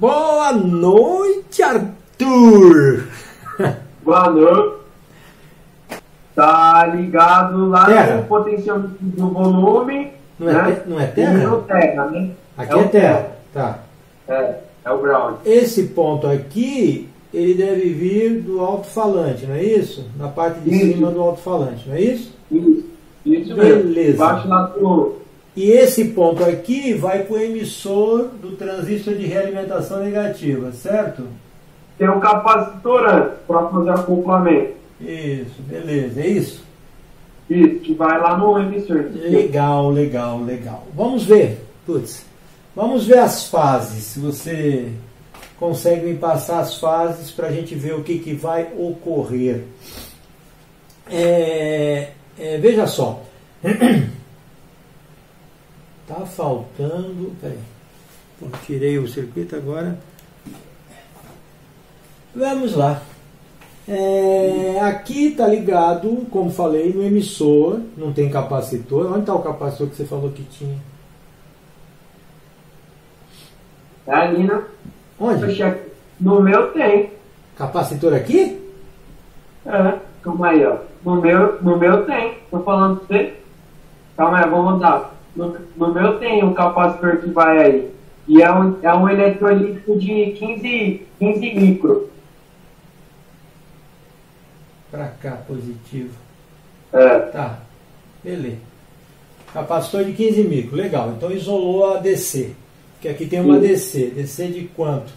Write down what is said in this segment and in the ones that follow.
Boa noite, Arthur. Boa noite. Tá ligado lá terra. No potenciômetro do volume. Não é, né? não é terra? E no terra, né? Aqui é terra. Tá. É o ground. Esse ponto aqui, ele deve vir do alto-falante, não é isso? Na parte de cima do alto-falante, não é isso? Isso Beleza. mesmo. Baixo lá do... E esse ponto aqui vai para o emissor do transistor de realimentação negativa, certo? Tem um capacitor antes para fazer acoplamento. Isso, beleza, é isso? Isso, que vai lá no emissor. Legal, legal, legal. Vamos ver, vamos ver as fases, se você consegue me passar as fases para a gente ver o que vai ocorrer. Veja só. Tá faltando... Peraí. Tirei o circuito agora. Vamos lá. Aqui está ligado, como falei, no emissor. Não tem capacitor. Onde está o capacitor que você falou que tinha? É ali, né? Onde? No meu tem. Capacitor aqui? Calma aí, ó. No meu tem. Tô falando pra você. Calma aí, vamos mudar. No meu tem um capacitor que vai aí. E é um eletrolítico de 15 micro. Para cá, positivo. É. Tá, beleza. Capacitor de 15 micro, legal. Então isolou a DC. Que aqui tem uma DC. DC de quanto?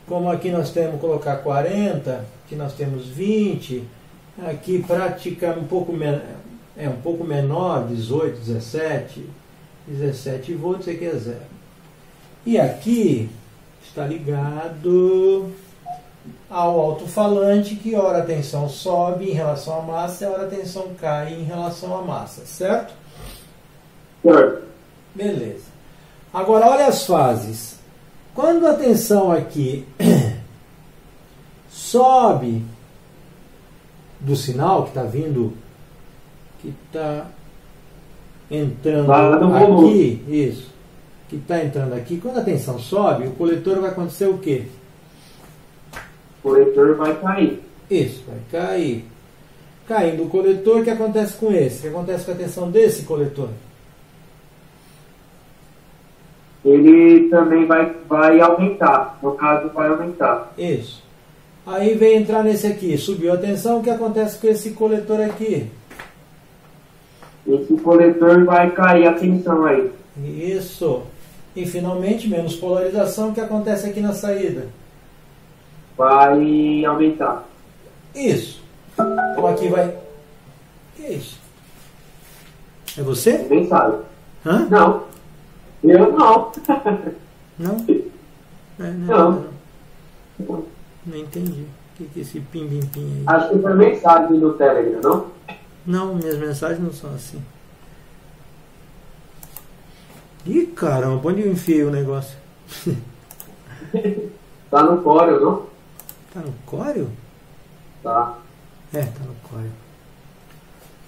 Como aqui nós temos colocar 40, aqui nós temos 20, aqui praticamente um pouco menor, 18, 17 volts, aqui é zero. E aqui está ligado ao alto-falante, que ora a tensão sobe em relação à massa e ora a tensão cai em relação à massa, certo? Certo. Beleza. Agora olha as fases. Quando a tensão aqui sobe do sinal que está vindo, que está entrando aqui, isso, que está entrando aqui, quando a tensão sobe, o coletor vai acontecer o quê? O coletor vai cair. Isso, vai cair. Caindo o coletor, o que acontece com esse? O que acontece com a tensão desse coletor? Ele também vai aumentar. No caso, vai aumentar. Isso. Aí vem entrar nesse aqui, subiu a tensão, o que acontece com esse coletor aqui? Esse coletor vai cair a tensão aí. Isso. E finalmente, menos polarização, o que acontece aqui na saída? Vai aumentar. Isso. Então aqui vai... O que é isso? É você? Ninguém sabe. Hã? Não. Eu não. Não? Não. Não entendi. O que é esse pim-pim-pim aí? Acho que foi mensagem no Telegram, não? Não, minhas mensagens não são assim. Ih, caramba, onde eu enfiei o negócio? Tá no Corel, não? Tá no Corel? Tá. Tá no Corel.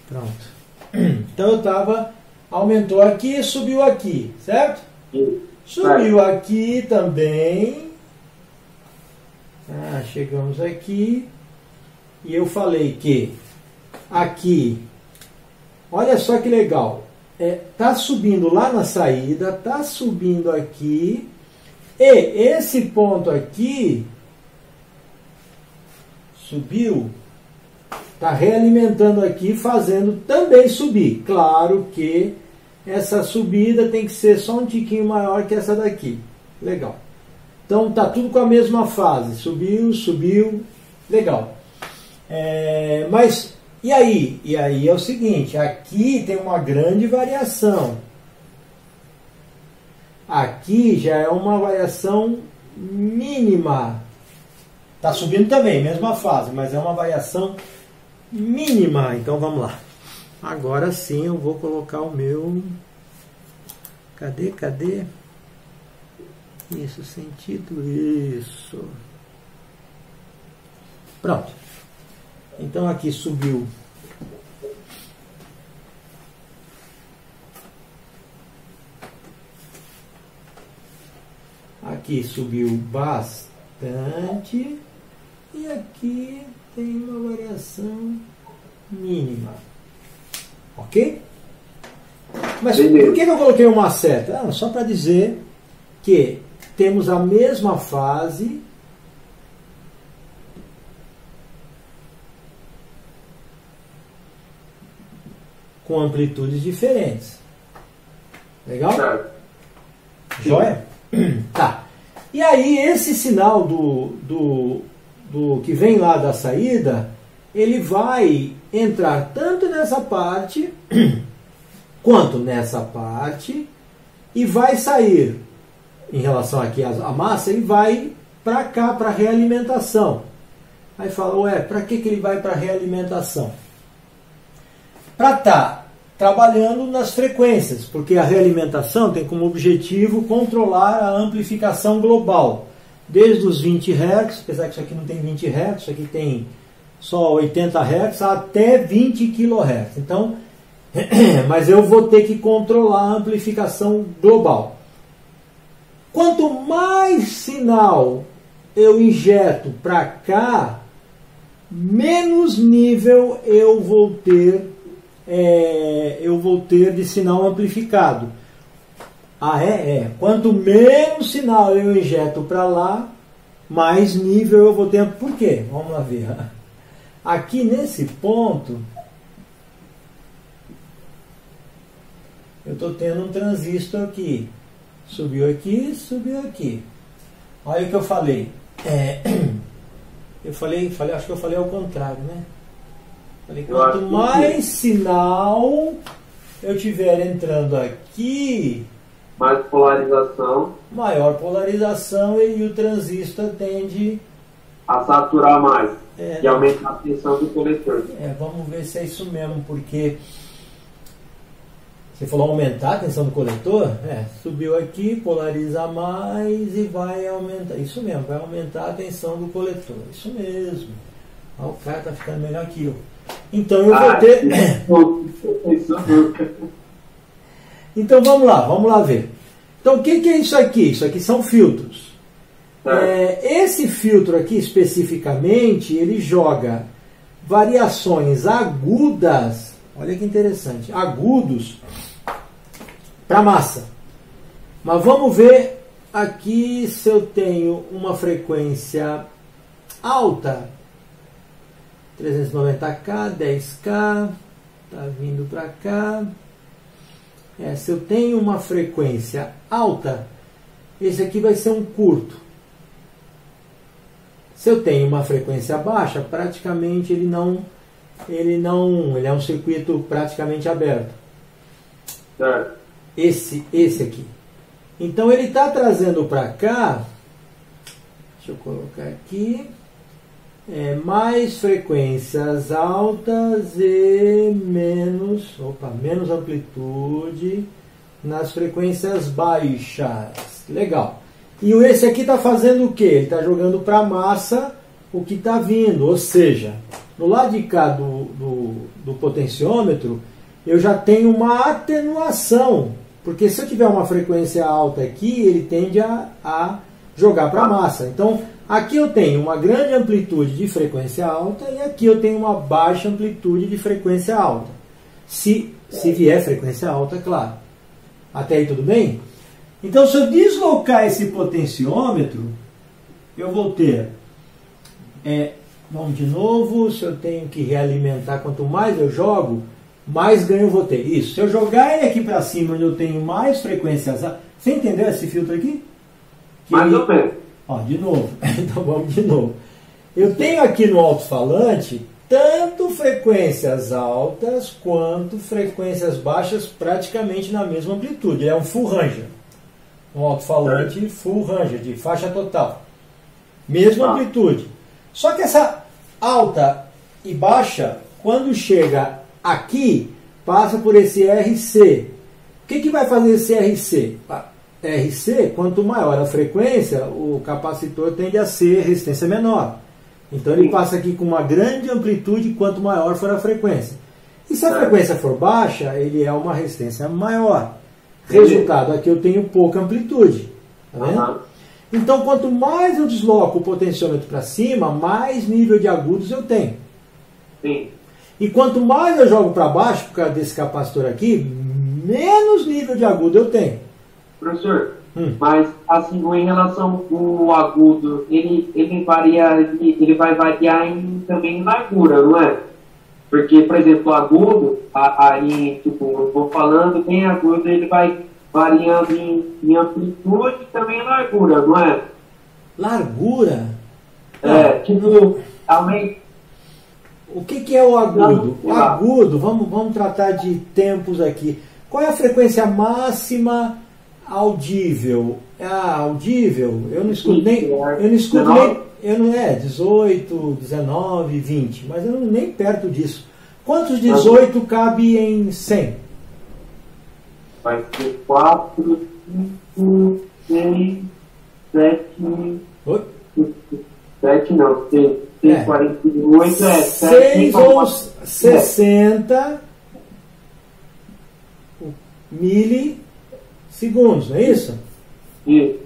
Pronto. Então eu tava... Aumentou aqui, subiu aqui, certo? Subiu aqui também. Chegamos aqui. E eu falei que aqui, olha só que legal. Tá subindo lá na saída, tá subindo aqui. E esse ponto aqui subiu. Está realimentando aqui, fazendo também subir. Claro que essa subida tem que ser só um tiquinho maior que essa daqui. Legal. Então está tudo com a mesma fase. Subiu, subiu. Legal. Mas, e aí? E aí é o seguinte, aqui tem uma grande variação. Aqui já é uma variação mínima. Está subindo também, mesma fase, mas é uma variação mínima. Então vamos lá. Agora sim eu vou colocar o meu... Cadê? Isso, sentido, isso. Pronto. Então aqui subiu. aqui subiu bastante e aqui tem uma variação mínima. Ok? Mas por que eu coloquei uma seta? Ah, só para dizer que temos a mesma fase com amplitudes diferentes. Legal? Joia? Tá. E aí esse sinal do que vem lá da saída, ele vai entrar tanto nessa parte quanto nessa parte e vai sair, em relação aqui à massa, ele vai para cá, para realimentação. Aí fala, ué, para que ele vai para realimentação? Para estar trabalhando nas frequências, porque a realimentação tem como objetivo controlar a amplificação global, desde os 20 Hz, apesar que isso aqui não tem 20 Hz, isso aqui tem só 80 Hz, até 20 kHz. Então, mas eu vou ter que controlar a amplificação global. Quanto mais sinal eu injeto para cá, menos nível eu vou ter de sinal amplificado. Ah, quanto menos sinal eu injeto para lá, mais nível eu vou ter. Por quê? Vamos lá ver. Aqui nesse ponto, eu estou tendo um transistor aqui. Subiu aqui, subiu aqui. Olha o que eu falei. Acho que eu falei ao contrário, né? Falei, quanto mais sinal eu tiver entrando aqui, mais polarização, maior polarização, e o transistor tende a saturar mais e aumentar a tensão do coletor. Vamos ver se é isso mesmo, porque você falou aumentar a tensão do coletor, subiu aqui, polariza mais e vai aumentar. Isso mesmo, vai aumentar a tensão do coletor. Isso mesmo. O cara está ficando melhor que eu. Então eu vou ter. Então vamos lá ver. Então o que é isso aqui? Isso aqui são filtros. Esse filtro aqui especificamente, ele joga variações agudas, olha que interessante, agudos para massa. Mas vamos ver aqui se eu tenho uma frequência alta, 390K, 10K, está vindo para cá. Se eu tenho uma frequência alta, esse aqui vai ser um curto. Se eu tenho uma frequência baixa, praticamente ele é um circuito praticamente aberto. Esse aqui. Então ele está trazendo para cá, deixa eu colocar aqui, mais frequências altas e menos amplitude nas frequências baixas. Legal. E esse aqui está fazendo o quê? Ele está jogando para a massa o que está vindo. Ou seja, no lado de cá do potenciômetro, eu já tenho uma atenuação. Porque se eu tiver uma frequência alta aqui, ele tende a jogar para a massa. Então, aqui eu tenho uma grande amplitude de frequência alta e aqui eu tenho uma baixa amplitude de frequência alta. Se vier frequência alta, claro. Até aí tudo bem? Então, se eu deslocar esse potenciômetro, eu vou ter, vamos de novo, se eu tenho que realimentar, quanto mais eu jogo, mais ganho eu vou ter. Isso, se eu jogar ele aqui para cima, onde eu tenho mais frequências altas, você entendeu esse filtro aqui? Mais ou menos. De novo, então vamos de novo. Eu tenho aqui no alto-falante tanto frequências altas quanto frequências baixas, praticamente na mesma amplitude. É um full ranger. Um alto-falante full ranger, de faixa total. Mesma amplitude. Só que essa alta e baixa, quando chega aqui, passa por esse RC. O que vai fazer esse RC? RC, quanto maior a frequência, o capacitor tende a ser resistência menor. Então ele passa aqui com uma grande amplitude quanto maior for a frequência. E se a frequência for baixa, ele é uma resistência maior. Resultado, aqui eu tenho pouca amplitude. Tá vendo? Então, quanto mais eu desloco o potenciômetro para cima, mais nível de agudos eu tenho. Sim. E quanto mais eu jogo para baixo, por causa desse capacitor aqui, menos nível de agudo eu tenho. Professor, mas assim, em relação ao agudo, ele varia, ele vai variar também em largura, não é? Porque, por exemplo, o agudo, aí, tipo, eu vou falando, bem agudo, ele vai variando em amplitude e também em largura, não é? Largura? Tipo, também. O que é o agudo? O agudo, vamos tratar de tempos aqui. Qual é a frequência máxima audível? Audível, eu não escuto nem. 18, 19, 20, mas eu não nem perto disso. Quantos 18 cabe em 100? Vai ser 4, 5, 6, 7. Oi? 7 não, 6, 48, 6 ou 60 milissegundos, não é isso? Isso.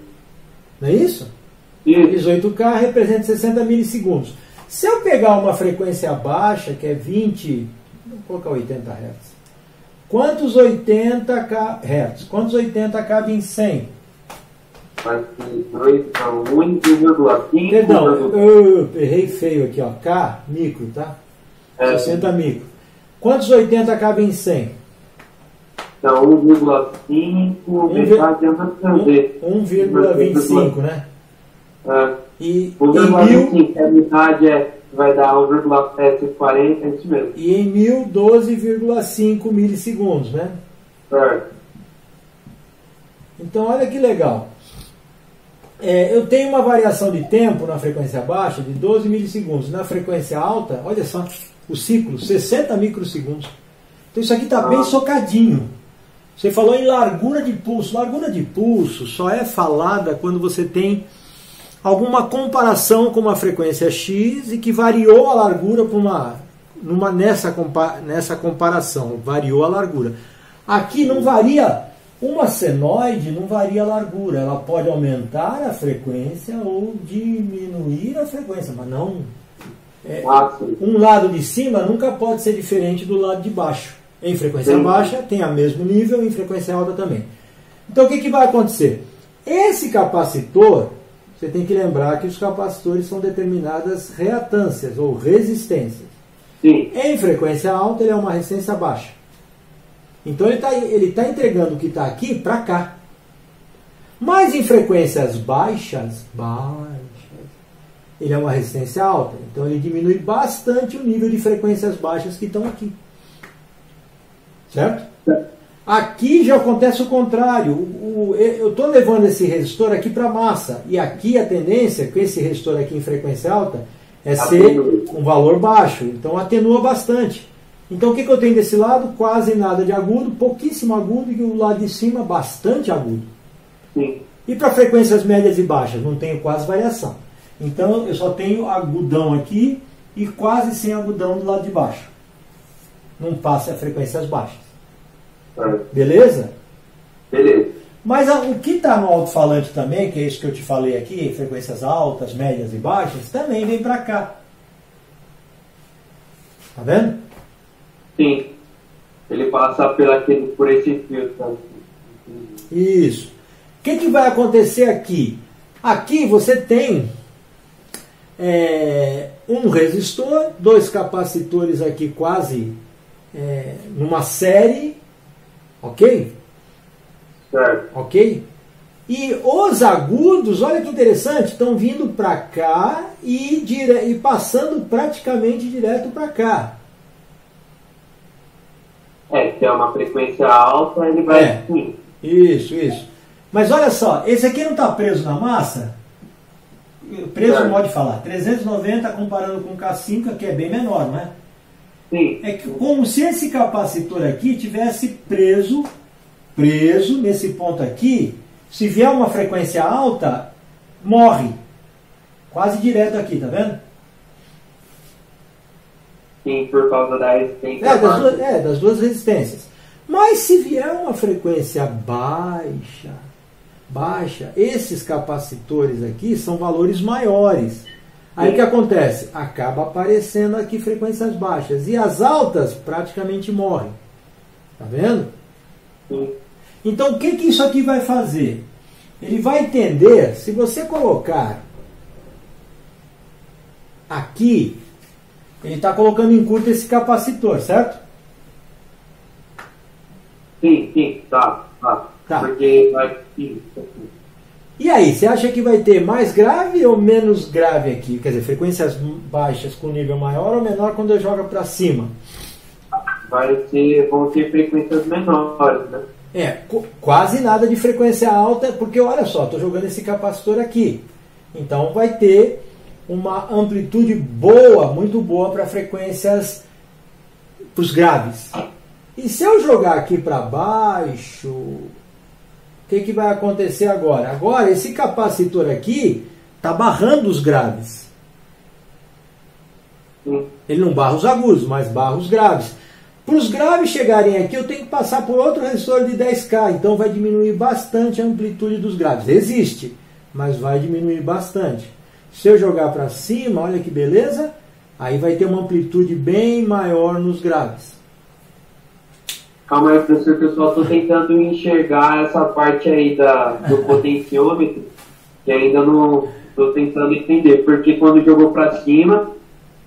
Não é isso? Isso. 18K representa 60 milissegundos. Se eu pegar uma frequência baixa, que é 20, vamos colocar 80 Hz. Quantos 80 Hz? Quantos 80 cabe em 100? Vai ser 1,5. Perdão, eu errei feio aqui, ó. K, micro, tá? 60 micro. Quantos 80 cabe em 100? Então, 1,5, metade é mais 1,25, né? E em 1,25, a metade vai dar 1,740, é isso mesmo. E em 1000, 12,5 milissegundos, né? Certo. Então, olha que legal. Eu tenho uma variação de tempo na frequência baixa de 12 milissegundos. Na frequência alta, olha só, o ciclo, 60 microsegundos. Então isso aqui está bem socadinho. Você falou em largura de pulso. Largura de pulso só é falada quando você tem alguma comparação com uma frequência X e que variou a largura nessa comparação. Variou a largura. Aqui não varia. Uma senoide não varia a largura. Ela pode aumentar a frequência ou diminuir a frequência, mas não. Um lado de cima nunca pode ser diferente do lado de baixo. Em frequência baixa tem o mesmo nível, em frequência alta também. Então o que vai acontecer? Esse capacitor, você tem que lembrar que os capacitores são determinadas reatâncias ou resistências. Sim. Em frequência alta ele é uma resistência baixa. Então ele está entregando o que está aqui para cá. Mas em frequências baixas, ele é uma resistência alta. Então ele diminui bastante o nível de frequências baixas que estão aqui. Certo? Aqui já acontece o contrário. Eu estou levando esse resistor aqui para a massa. E aqui a tendência, com esse resistor aqui em frequência alta, é ser um valor baixo. Então atenua bastante. Então o que eu tenho desse lado? Quase nada de agudo, pouquíssimo agudo, e o lado de cima bastante agudo. Sim. E para frequências médias e baixas? Não tenho quase variação. Então eu só tenho agudão aqui e quase sem agudão do lado de baixo. Não passa a frequências baixas. Beleza? Beleza. Mas o que está no alto-falante também, que é isso que eu te falei aqui, frequências altas, médias e baixas, também vem para cá. Tá vendo? Sim. Ele passa por esse filtro. Isso. O que vai acontecer aqui? Aqui você tem um resistor, dois capacitores aqui quase numa série, ok? Certo. Ok? E os agudos, olha que interessante, estão vindo para cá e passando praticamente direto para cá. Se é uma frequência alta, ele vai... Sim. Isso. Mas olha só, esse aqui não está preso na massa? Preso, pode falar. 390 comparando com o K5, que é bem menor, não é? Sim. É como se esse capacitor aqui tivesse preso nesse ponto aqui. Se vier uma frequência alta, morre. Quase direto aqui, tá vendo? Sim, por causa da resistência. Das duas resistências. Mas se vier uma frequência baixa, baixa, esses capacitores aqui são valores maiores. Aí o que acontece? Acaba aparecendo aqui frequências baixas. E as altas praticamente morrem. Tá vendo? Sim. Então o que isso aqui vai fazer? Ele vai entender, se você colocar aqui, ele está colocando em curto esse capacitor, certo? Sim, tá. Porque vai. Sim. E aí, você acha que vai ter mais grave ou menos grave aqui? Quer dizer, frequências baixas com nível maior ou menor quando eu jogo para cima? Vão ter frequências menores, né? Quase nada de frequência alta, porque olha só, estou jogando esse capacitor aqui. Então vai ter uma amplitude boa, muito boa para frequências, para os graves. E se eu jogar aqui para baixo, o que vai acontecer agora? Agora esse capacitor aqui está barrando os graves. Ele não barra os agudos, mas barra os graves. Para os graves chegarem aqui, eu tenho que passar por outro resistor de 10K, então vai diminuir bastante a amplitude dos graves. Existe, mas vai diminuir bastante. Se eu jogar para cima, olha que beleza, aí vai ter uma amplitude bem maior nos graves. Calma aí, professor, que eu só estou tentando enxergar essa parte aí do potenciômetro, que ainda não estou tentando entender, porque quando jogou para cima,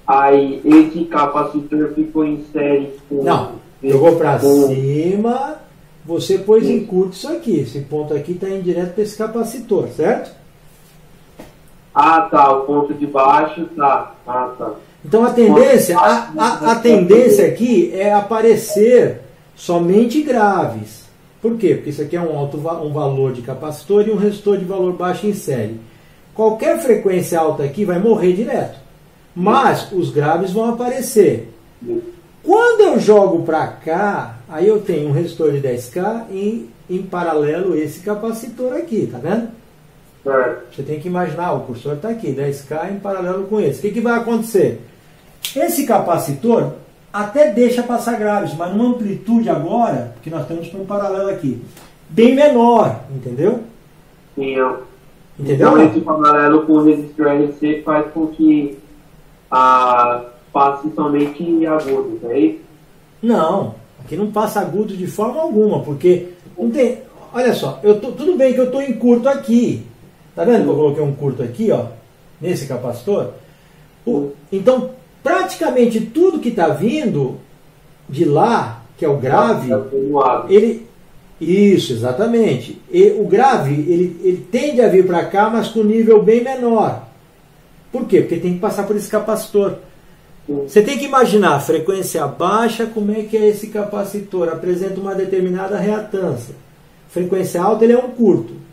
aí esse capacitor ficou em série com... Não, jogou para cima, você pôs em curto isso aqui. Esse ponto aqui está indo direto para esse capacitor, certo? Ah, tá, o ponto de baixo, tá. Então a tendência, a tendência aqui é aparecer somente graves. Por quê? Porque isso aqui é um valor de capacitor e um resistor de valor baixo em série. Qualquer frequência alta aqui vai morrer direto. Mas os graves vão aparecer. Quando eu jogo para cá, aí eu tenho um resistor de 10K e em paralelo esse capacitor aqui, tá vendo? Você tem que imaginar, o cursor está aqui, 10K em paralelo com esse. O que vai acontecer? Esse capacitor até deixa passar graves, mas numa amplitude agora, que nós temos um paralelo aqui, bem menor, entendeu? Sim, entendeu? Então esse paralelo com o resistor RC faz com que passe somente agudos, é isso? Não, aqui não passa agudo de forma alguma, porque não tem. Olha só, tudo bem que eu estou em curto aqui. Tá vendo que eu coloquei um curto aqui, ó, nesse capacitor? Então, praticamente tudo que está vindo de lá, que é o grave, isso, exatamente. O grave, ele tende a vir para cá, mas com nível bem menor. Por quê? Porque tem que passar por esse capacitor. Você tem que imaginar a frequência baixa, como é que é esse capacitor? Apresenta uma determinada reatância. Frequência alta, ele é um curto.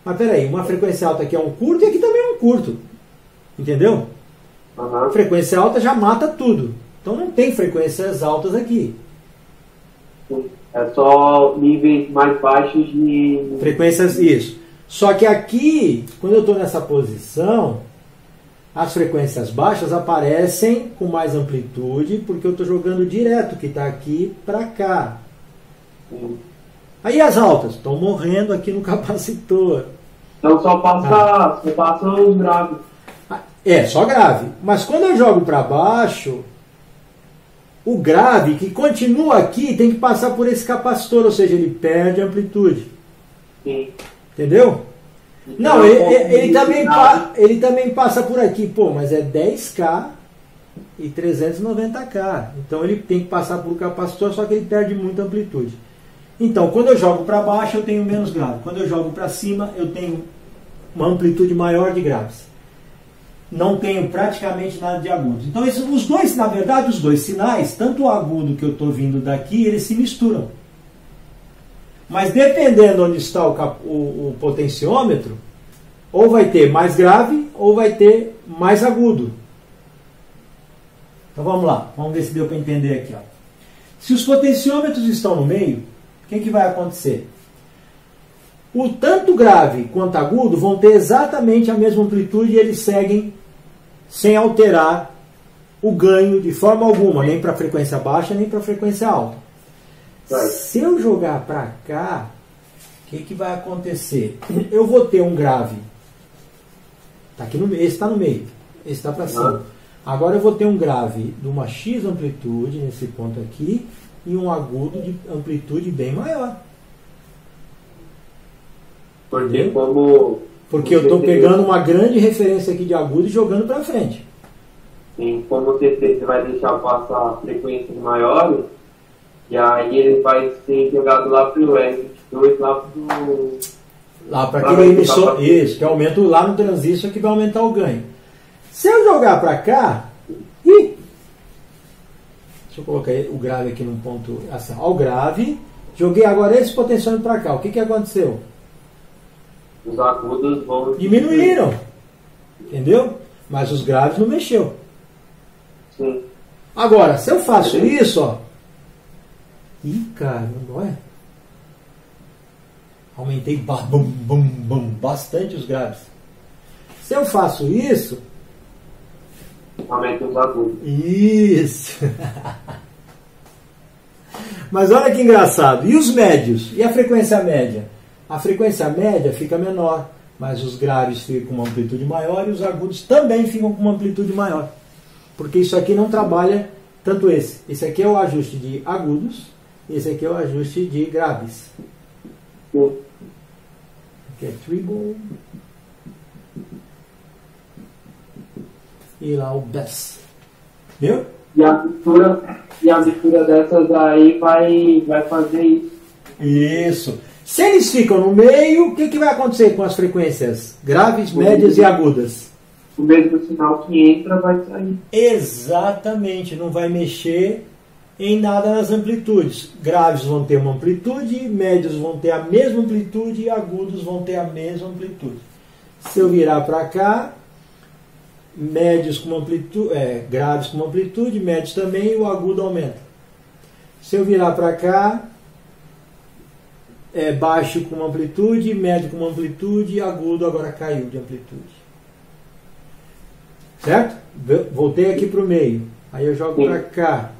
Mas peraí, uma frequência alta aqui é um curto e aqui também é um curto. Entendeu? Uhum. Frequência alta já mata tudo. Então não tem frequências altas aqui. É só níveis mais baixos de... frequências, isso. Só que aqui, quando eu estou nessa posição, as frequências baixas aparecem com mais amplitude, porque eu estou jogando direto, que está aqui para cá. Aí as altas estão morrendo aqui no capacitor. Então só passa os graves. Só grave. Mas quando eu jogo para baixo, o grave que continua aqui tem que passar por esse capacitor, ou seja, ele perde amplitude. Sim. Entendeu? Então, não, ele também passa por aqui. Pô, mas é 10K e 390K. Então ele tem que passar por capacitor, só que ele perde muita amplitude. Então, quando eu jogo para baixo, eu tenho menos grave. Quando eu jogo para cima, eu tenho uma amplitude maior de graves. Não tenho praticamente nada de agudos. Então, os dois, na verdade, os dois sinais, tanto o agudo que eu estou vindo daqui, eles se misturam. Mas dependendo onde está o potenciômetro, ou vai ter mais grave, ou vai ter mais agudo. Então vamos lá, vamos ver se deu para entender aqui. Ó. Se os potenciômetros estão no meio, o que vai acontecer? O tanto grave quanto agudo vão ter exatamente a mesma amplitude e eles seguem sem alterar o ganho de forma alguma, nem para frequência baixa, nem para frequência alta. Se eu jogar para cá, O que vai acontecer? Eu vou ter um grave. Tá aqui no meio, esse está no meio. Esse está para cima. Agora eu vou ter um grave de uma X amplitude, nesse ponto aqui, e um agudo de amplitude bem maior. Porque eu estou pegando uma grande referência aqui de agudo e jogando para frente. Sim, como você vai deixar passar frequências maiores, e aí ele vai ser jogado lá para o R22, lá para aquele emissor. Isso, que aumenta lá no transistor que vai aumentar o ganho. Se eu jogar para cá, deixa eu colocar o grave aqui num ponto assim, ó, o grave, joguei agora esse potenciômetro para cá. O que aconteceu? Os agudos vão diminuíram, entendeu? Mas os graves não mexeu. Sim. Agora, se eu faço isso, ó, caramba, olha, aumentei bastante os graves. Se eu faço isso, aumenta os agudos. Isso. Mas olha que engraçado. E os médios? E a frequência média? A frequência média fica menor, mas os graves ficam com uma amplitude maior e os agudos também ficam com uma amplitude maior. Porque isso aqui não trabalha tanto esse. Esse aqui é o ajuste de agudos, esse aqui é o ajuste de graves. Aqui é treble. E lá o bass. Viu? E a mistura dessas aí vai fazer isso. Isso. Se eles ficam no meio, o que vai acontecer com as frequências graves, médias e agudas? O mesmo sinal que entra vai sair. Exatamente, não vai mexer em nada nas amplitudes. Graves vão ter uma amplitude, médios vão ter a mesma amplitude e agudos vão ter a mesma amplitude. Se eu virar para cá, médios com amplitude, graves com amplitude, médios também, e o agudo aumenta. Se eu virar para cá, baixo com amplitude, médio com amplitude e agudo agora caiu de amplitude. Certo? Voltei aqui para o meio. Aí eu jogo para cá.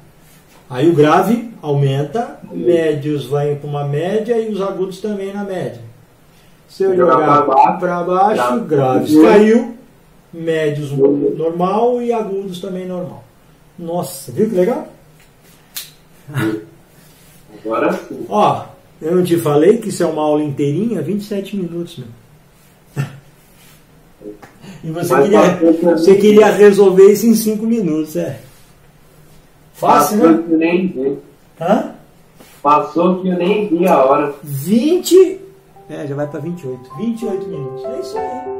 Aí o grave aumenta, médios vai para uma média e os agudos também na média. Se eu jogar para baixo, graves caiu, médios normal e agudos também normal. Nossa, viu que legal? Agora sim. Ó, eu não te falei que isso é uma aula inteirinha, 27 minutos, meu. E você queria resolver isso em 5 minutos, Fácil, né? Eu nem vi. Hã? Passou que eu nem vi a hora. 20... já vai para 28. 28 minutos. É isso aí.